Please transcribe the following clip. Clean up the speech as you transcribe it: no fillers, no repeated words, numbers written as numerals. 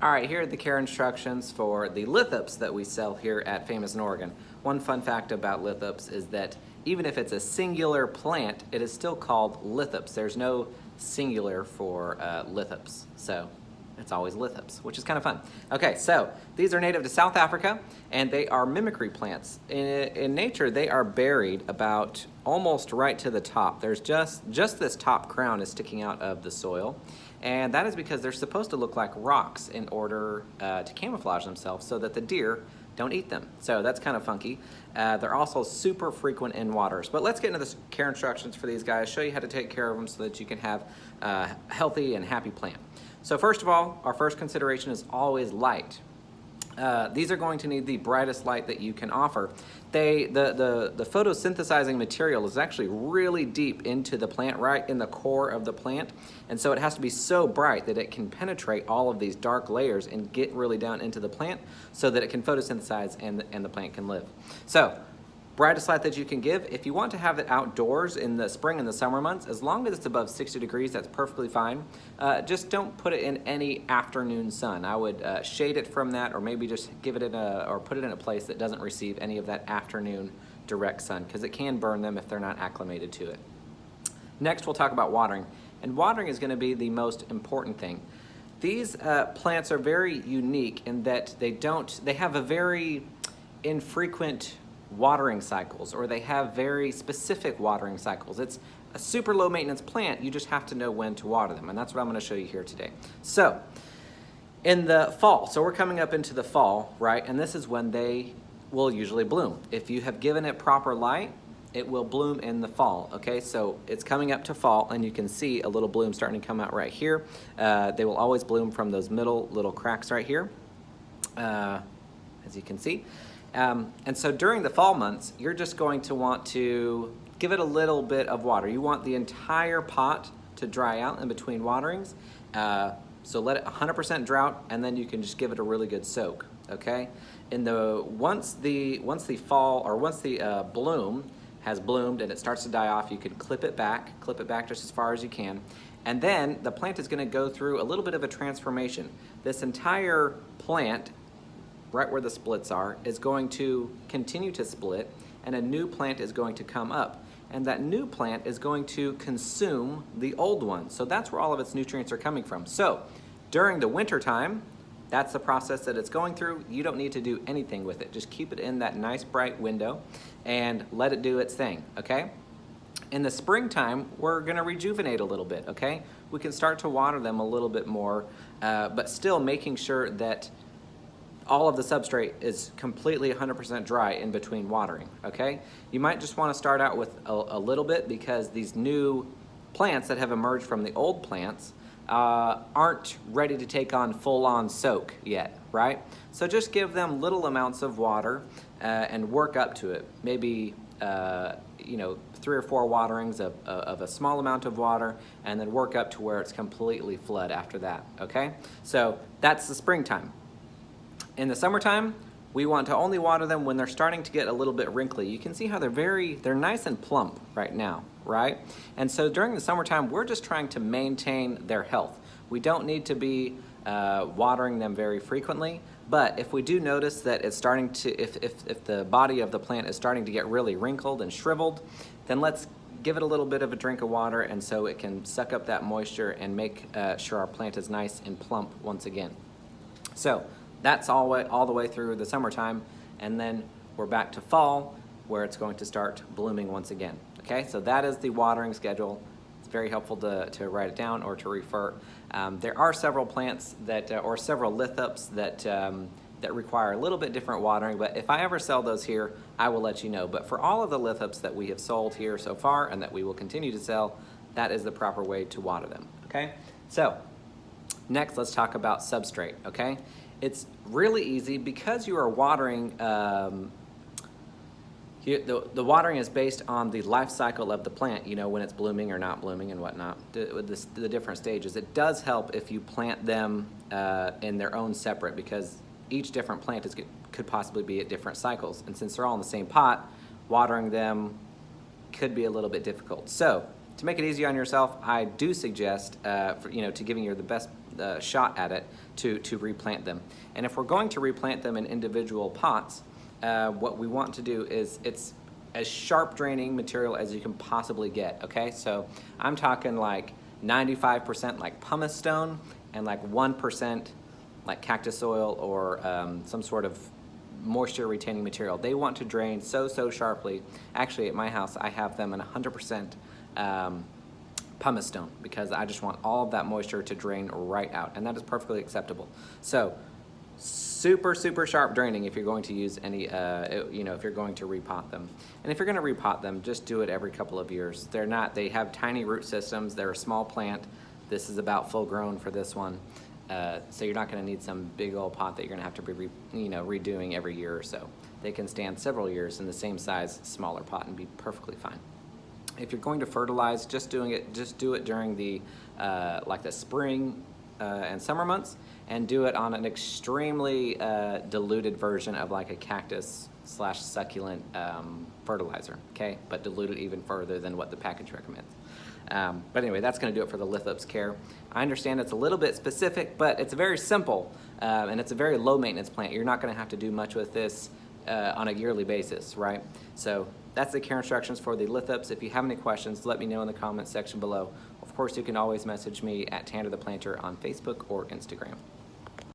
All right, here are the care instructions for the lithops that we sell here at Famous in Oregon. One fun fact about lithops is that even if it's a singular plant, it is still called lithops. There's no singular for lithops, so it's always lithops, which is kind of fun. Okay, so these are native to South Africa, and they are mimicry plants. In nature, they are buried about almost right to the top. There's just this top crown is sticking out of the soil. And that is because they're supposed to look like rocks in order to camouflage themselves so that the deer don't eat them. So that's kind of funky. They're also super frequent in waters. But let's get into the care instructions for these guys, show you how to take care of them so that you can have a healthy and happy plant. So first of all, our first consideration is always light. These are going to need the brightest light that you can offer. The photosynthesizing material is actually really deep into the plant, right in the core of the plant, and so it has to be so bright that it can penetrate all of these dark layers and get really down into the plant so that it can photosynthesize and the plant can live. So, brightest light that you can give. If you want to have it outdoors in the spring and the summer months, as long as it's above 60 degrees, that's perfectly fine. Just don't put it in any afternoon sun. I would shade it from that, or maybe just give it or put it in a place that doesn't receive any of that afternoon direct sun, because it can burn them if they're not acclimated to it. Next, we'll talk about watering. And watering is going to be the most important thing. These plants are very unique in that they have a very infrequent watering cycles, or they have very specific watering cycles. It's a super low maintenance plant. You just have to know when to water them, and that's what I'm going to show you here today. So in the fall, so we're coming up into the fall, right? And this is when they will usually bloom. If you have given it proper light, it will bloom in the fall, okay? So it's coming up to fall, and you can see a little bloom starting to come out right here. They will always bloom from those middle little cracks right here, as you can see. And so during the fall months, you're just going to want to give it a little bit of water. You want the entire pot to dry out in between waterings. So let it 100% drought, and then you can just give it a really good soak, okay? Once the bloom has bloomed and it starts to die off, you can clip it back just as far as you can. And then the plant is going to go through a little bit of a transformation. This entire plant, right where the splits are, is going to continue to split, and a new plant is going to come up. And that new plant is going to consume the old one. So that's where all of its nutrients are coming from. So during the winter time, that's the process that it's going through. You don't need to do anything with it. Just keep it in that nice bright window and let it do its thing, okay? In the springtime, we're gonna rejuvenate a little bit, okay? We can start to water them a little bit more, but still making sure that all of the substrate is completely 100% dry in between watering, okay? You might just want to start out with a little bit, because these new plants that have emerged from the old plants aren't ready to take on full-on soak yet, right? So just give them little amounts of water and work up to it. Maybe 3 or 4 waterings of a small amount of water, and then work up to where it's completely flood after that, okay? So that's the springtime. In the summertime, we want to only water them when they're starting to get a little bit wrinkly. You can see how they're nice and plump right now, right? And so during the summertime, we're just trying to maintain their health. We don't need to be watering them very frequently, but if we do notice that it's starting to, if the body of the plant is starting to get really wrinkled and shriveled, then let's give it a little bit of a drink of water, and so it can suck up that moisture and make sure our plant is nice and plump once again. So that's all the way through the summertime, and then we're back to fall, where it's going to start blooming once again. Okay, so that is the watering schedule. It's very helpful to write it down or to refer. There are several plants or several lithops that require a little bit different watering, but if I ever sell those here, I will let you know. But for all of the lithops that we have sold here so far, and that we will continue to sell, that is the proper way to water them. Okay, so next let's talk about substrate. Okay. It's really easy because you are watering. The watering is based on the life cycle of the plant. You know, when it's blooming or not blooming and whatnot. With the different stages, it does help if you plant them in their own separate, because each different plant could possibly be at different cycles, and since they're all in the same pot, watering them could be a little bit difficult. So to make it easy on yourself, I do suggest, to giving you the best shot at it, to replant them. And if we're going to replant them in individual pots, what we want to do is it's as sharp draining material as you can possibly get, okay? So I'm talking like 95% like pumice stone and like 1% like cactus soil or some sort of moisture retaining material. They want to drain so sharply. Actually, at my house, I have them in 100% pumice stone because I just want all of that moisture to drain right out, and that is perfectly acceptable. So super sharp draining if you're going to use any, you know, if you're going to repot them. And if you're going to repot them, just do it every couple of years. They have tiny root systems. They're a small plant. This is about full grown for this one. So you're not going to need some big old pot that you're going to have to be redoing every year or so. They can stand several years in the same size, smaller pot and be perfectly fine. If you're going to fertilize, just do it during the like the spring and summer months, and do it on an extremely diluted version of like a cactus / succulent fertilizer, okay? But dilute it even further than what the package recommends. But anyway, that's going to do it for the Lithops care. I understand it's a little bit specific, but it's very simple, and it's a very low maintenance plant. You're not going to have to do much with this on a yearly basis, right? So that's the care instructions for the Lithops. If you have any questions, let me know in the comments section below. Of course, you can always message me at Tanner the Planter on Facebook or Instagram.